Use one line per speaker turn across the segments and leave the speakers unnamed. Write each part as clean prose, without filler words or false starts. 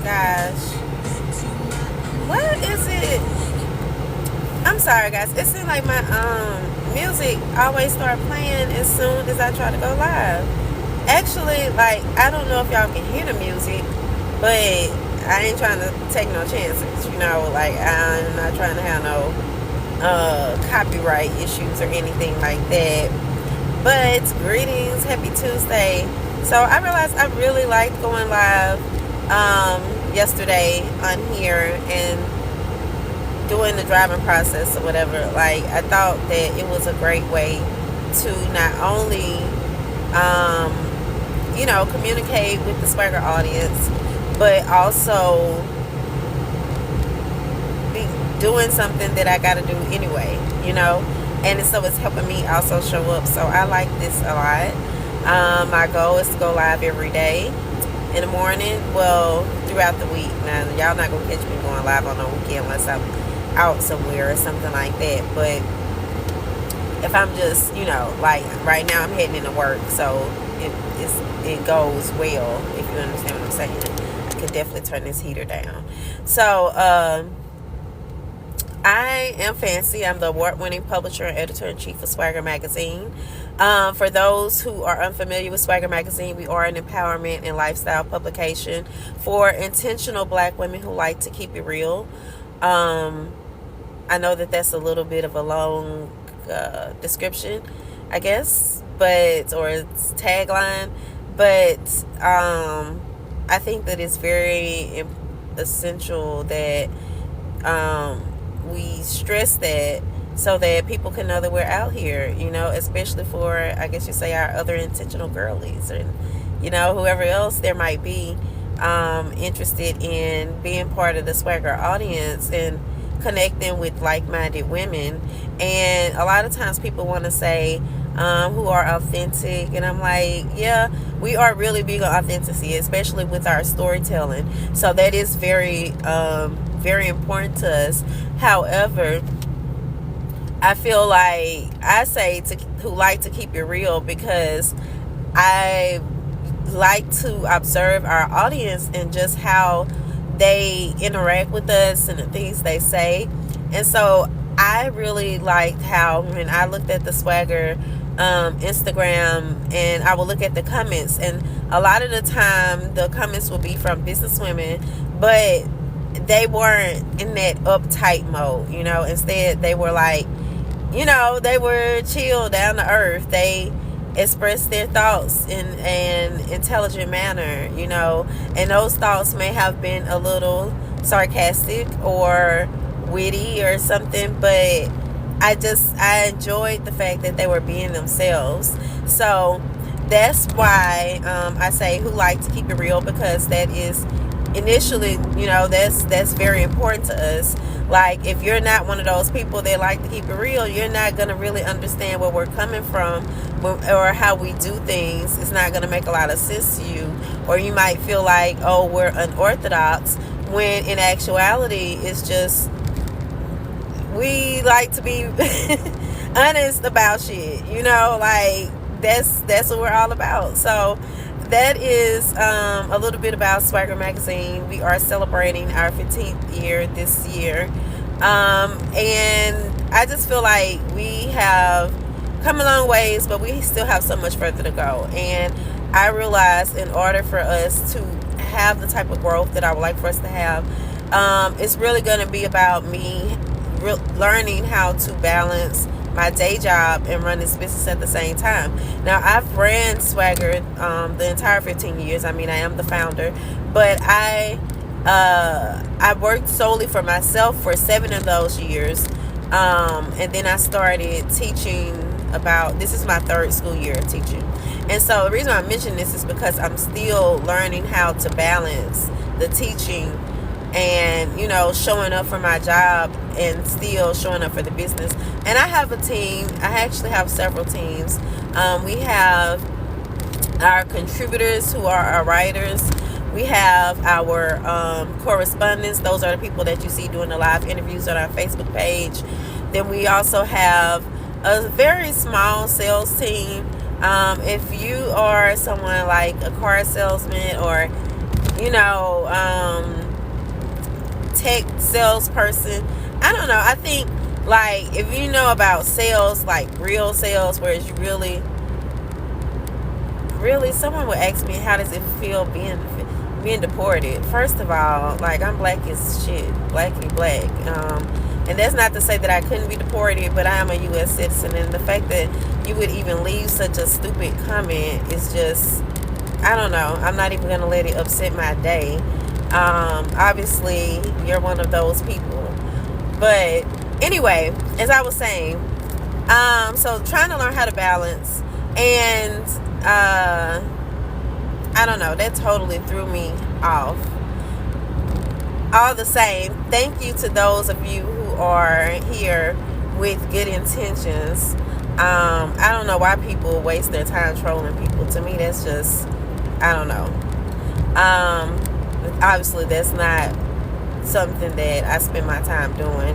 gosh. What is it? I'm sorry, guys. It seems like my music always start playing as soon as I try to go live. Actually, like, I don't know if y'all can hear the music, but I ain't trying to take no chances. Like, I'm not trying to have no copyright issues or anything like that. But greetings, happy Tuesday. So I realized I really liked going live yesterday on here and doing the driving process or whatever. Like, I thought that it was a great way to not only communicate with the SwagHer audience, but also be doing something that I gotta do anyway, and so it's helping me also show up. So I like this a lot. My goal is to go live every day in the morning, well, throughout the week. Now, y'all not gonna catch me going live on the weekend unless I'm out somewhere or something like that. But if I'm just, like right now I'm heading into work, so it goes well, if you understand what I'm saying. I could definitely turn this heater down. So I am Fancy. I'm the award-winning publisher and editor-in-chief of SwagHer Magazine. For those who are unfamiliar with SwagHer Magazine, we are an empowerment and lifestyle publication for intentional Black women who like to keep it real. I know that that's a little bit of a long description, I guess, or it's tagline, but I think that it's very essential that we stress that so that people can know that we're out here, especially for, I guess you say, our other intentional girlies, and whoever else there might be interested in being part of the SwagHer audience and connecting with like-minded women. And a lot of times people want to say who are authentic, and I'm like, yeah, we are really big on authenticity, especially with our storytelling. So that is very very important to us. However, I feel like I say who like to keep it real because I like to observe our audience and just how they interact with us and the things they say. And so I really liked how when I looked at the SwagHer Instagram, and I will look at the comments, and a lot of the time the comments will be from business women, but they weren't in that uptight mode. Instead they were like, they were chill, down to earth. They expressed their thoughts in an intelligent manner, and those thoughts may have been a little sarcastic or witty or something, but I enjoyed the fact that they were being themselves. So that's why I say who like to keep it real, because that is initially, that's very important to us. Like, if you're not one of those people that like to keep it real, you're not going to really understand where we're coming from or how we do things. It's not going to make a lot of sense to you, or you might feel like, oh, we're unorthodox, when in actuality it's just we like to be honest about shit, like that's what we're all about. So that is a little bit about SwagHer Magazine. We are celebrating our 15th year this year, and I just feel like we have come a long ways, but we still have so much further to go. And I realize in order for us to have the type of growth that I would like for us to have, it's really going to be about me learning how to balance my day job and run this business at the same time. Now, I've ran SwagHer the entire 15 years. I mean, I am the founder, but I worked solely for myself for 7 of those years, and then I started teaching this is my 3rd school year of teaching. And so the reason I mention this is because I'm still learning how to balance the teaching and showing up for my job and still showing up for the business. And I have a team. I actually have several teams. We have our contributors, who are our writers. We have our correspondents. Those are the people that you see doing the live interviews on our Facebook page. Then we also have a very small sales team. If you are someone like a car salesman, or you know, tech salesperson. I don't know. I think, like, if you know about sales, like real sales, whereas you really, someone would ask me, how does it feel being deported? First of all, like, I'm black as shit, blackity black. And that's not to say that I couldn't be deported, but I am a U.S. citizen, and the fact that you would even leave such a stupid comment is just, I don't know. I'm not even gonna let it upset my day. Obviously, you're one of those people. But anyway, as I was saying, so trying to learn how to balance, and I don't know, that totally threw me off. All the same, thank you to those of you who are here with good intentions. I don't know why people waste their time trolling people. To me, that's just, I don't know. Obviously, that's not something that I spend my time doing.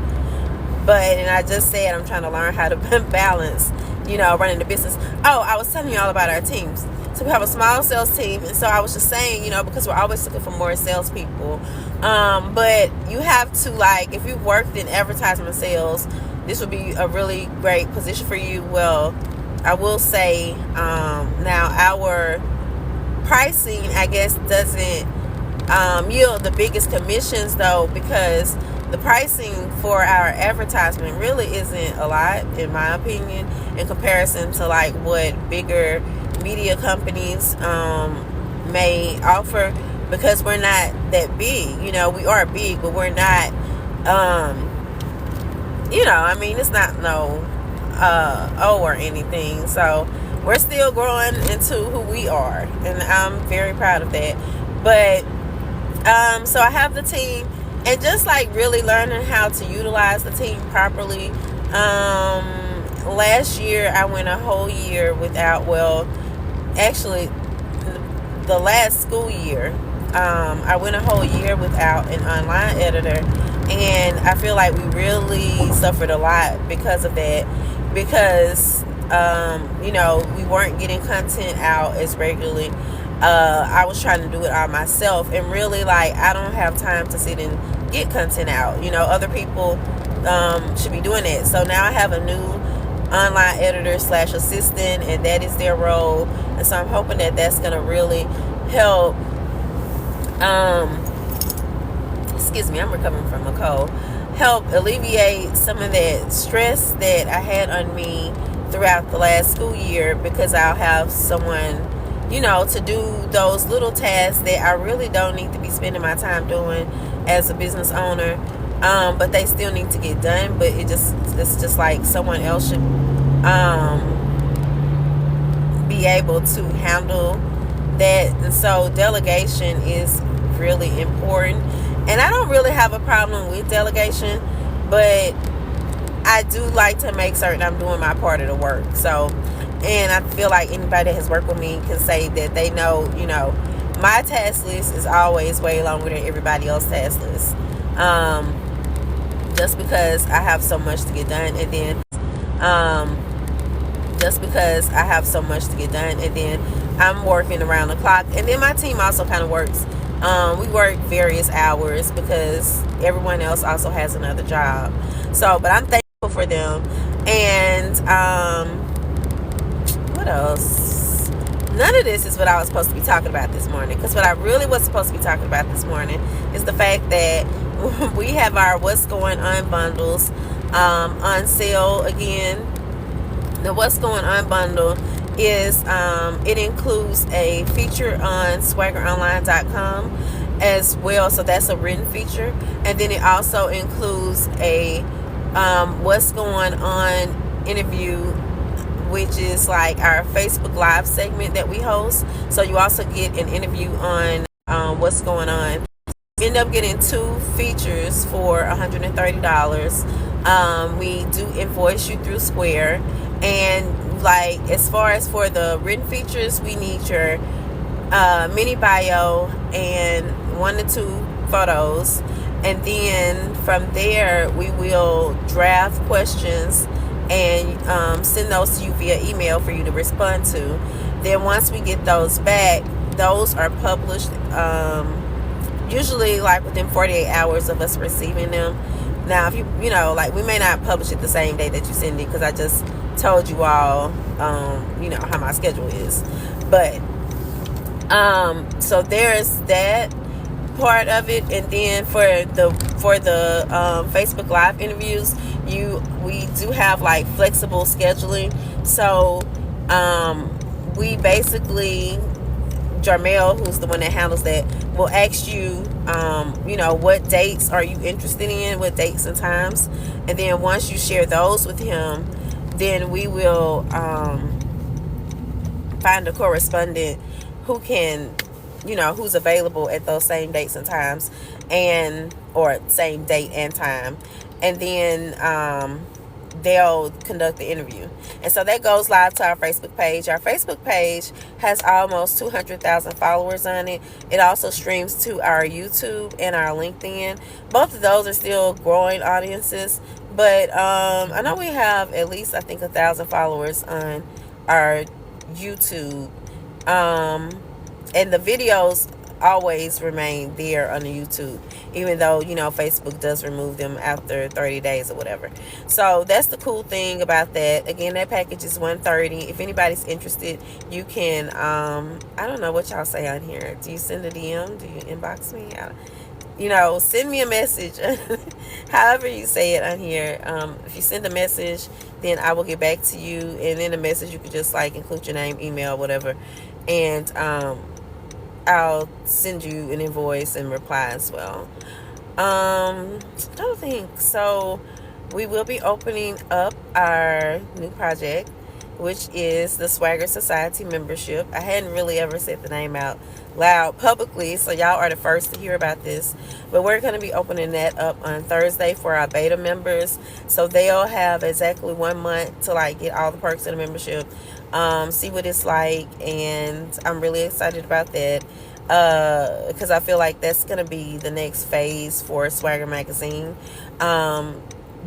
But, and I just said I'm trying to learn how to balance, running the business. Oh, I was telling you all about our teams. So we have a small sales team, and so I was just saying, because we're always looking for more salespeople. But you have to, like, if you've worked in advertisement sales, this would be a really great position for you. Well, I will say, now our pricing, I guess, doesn't yield the biggest commissions, though, because the pricing for our advertisement really isn't a lot, in my opinion, in comparison to like what bigger media companies may offer, because we're not that big. We are big, but we're not, it's not no or anything. So we're still growing into who we are, and I'm very proud of that. But so I have the team, and just like really learning how to utilize the team properly. Last year I went a whole year without, well, actually the last school year, I went a whole year without an online editor, and I feel like we really suffered a lot because of that, because we weren't getting content out as regularly. I was trying to do it all myself, and really, like, I don't have time to sit and get content out. Other people should be doing it. So now I have a new online editor / assistant, and that is their role. And so I'm hoping that that's going to really help. Excuse me, I'm recovering from a cold. Help alleviate some of that stress that I had on me throughout the last school year, because I'll have someone, to do those little tasks that I really don't need to be spending my time doing as a business owner, but they still need to get done. But it's just like someone else should be able to handle that. And so delegation is really important, and I don't really have a problem with delegation, but I do like to make certain I'm doing my part of the work. So, and I feel like anybody that has worked with me can say that they know, my task list is always way longer than everybody else's task list. Just because I have so much to get done, and then, I'm working around the clock, and then my team also kind of works. We work various hours because everyone else also has another job. So, but I'm thankful for them. And, what else? None of this is what I was supposed to be talking about this morning, because what I really was supposed to be talking about this morning is the fact that we have our What's Going On bundles on sale again. The What's Going On bundle is, it includes a feature on SwagHerOnline.com as well, so that's a written feature, and then it also includes a What's Going On interview, which is like our Facebook Live segment that we host. So you also get an interview on What's Going On. You end up getting 2 features for $130. We do invoice you through Square, and like, as far as for the written features, we need your mini bio and 1 to 2 photos, and then from there we will draft questions and send those to you via email for you to respond to. Then once we get those back, those are published usually like within 48 hours of us receiving them. Now, if like, we may not publish it the same day that you send it, because I just told you all, how my schedule is. But so there's that part of it. And then for the Facebook Live interviews, we do have like flexible scheduling. So we basically, Jarmel, who's the one that handles that, will ask you, what dates are you interested in, what dates and times. And then once you share those with him, then we will find a correspondent who can, who's available at those same dates and times, or same date and time. And then they'll conduct the interview. And so that goes live to our Facebook page. Our Facebook page has almost 200,000 followers on it. It also streams to our YouTube and our LinkedIn. Both of those are still growing audiences. But I know we have at least, I think, 1,000 followers on our YouTube. And the videos always remain there on the YouTube, even though, Facebook does remove them after 30 days or whatever. So that's the cool thing about that. Again, that package is $130. If anybody's interested, you can, I don't know what y'all say on here. Do you send a DM? Do you inbox me? Send me a message. However you say it on here. If you send a message, then I will get back to you. And in the message, you can just like include your name, email, whatever. And I'll send you an invoice and reply as well. I don't think so. We will be opening up our new project, which is the SwagHer Society membership. I hadn't really ever said the name out loud publicly, so y'all are the first to hear about this. But we're going to be opening that up on Thursday for our beta members. So they'll have exactly 1 month to like get all the perks of the membership, see what it's like, and I'm really excited about that. Because I feel like that's going to be the next phase for SwagHer Magazine,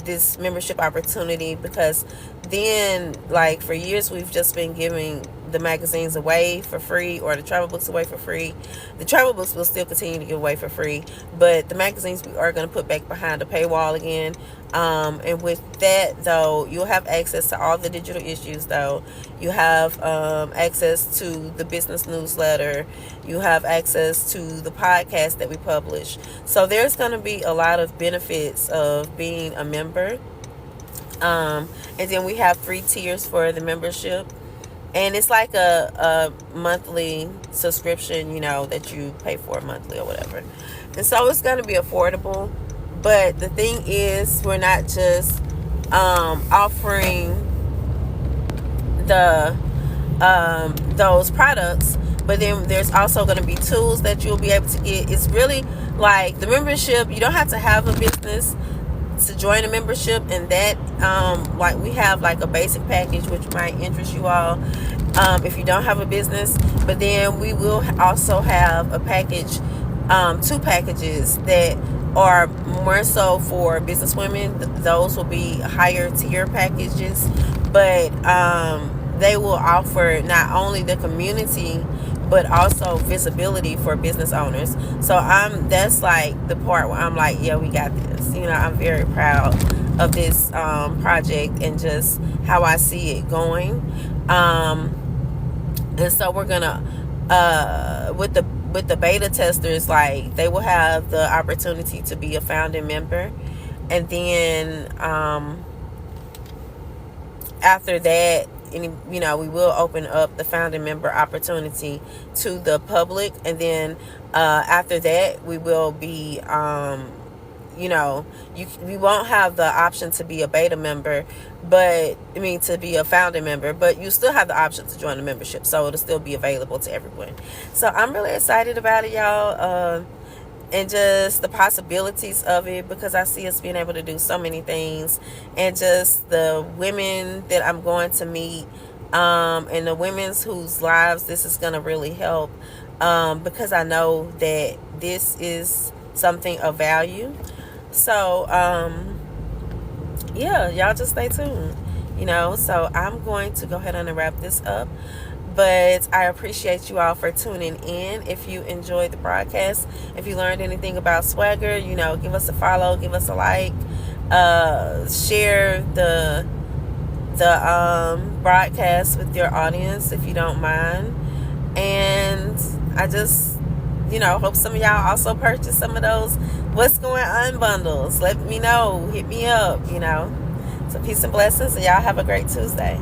this membership opportunity, because then, like, for years we've just been giving the magazines away for free, or the travel books away for free. The travel books will still continue to give away for free, but the magazines we are going to put back behind the paywall again. And with that, though, you'll have access to all the digital issues, though. You have access to the business newsletter. You have access to the podcast that we publish. So there's going to be a lot of benefits of being a member. And then we have 3 tiers for the membership. And it's like a monthly subscription, that you pay for monthly or whatever. And so it's going to be affordable. But the thing is, we're not just offering those products, but then there's also going to be tools that you'll be able to get. It's really like the membership. You don't have to have a business to join a membership, and that like we have like a basic package which might interest you all if you don't have a business. But then we will also have a package, 2 packages that are more so for business women. Those will be higher tier packages, but they will offer not only the community but also visibility for business owners. So that's like the part where I'm like, yeah, we got this. I'm very proud of this project and just how I see it going. And so we're gonna with the beta testers, like, they will have the opportunity to be a founding member, and then after that, we will open up the founding member opportunity to the public. And then after that, we will be we won't have the option to be a beta member, to be a founding member, but you still have the option to join the membership, so it'll still be available to everyone. So I'm really excited about it, y'all, and just the possibilities of it, because I see us being able to do so many things, and just the women that I'm going to meet, and the women's whose lives this is going to really help, because I know that this is something of value. So yeah, y'all just stay tuned. So I'm going to go ahead and wrap this up. But I appreciate you all for tuning in. If you enjoyed the broadcast, if you learned anything about SwagHer, give us a follow, give us a like, share the broadcast with your audience if you don't mind. And I just hope some of y'all also purchase some of those What's Going On bundles. Let me know. Hit me up. So peace and blessings, and y'all have a great Tuesday.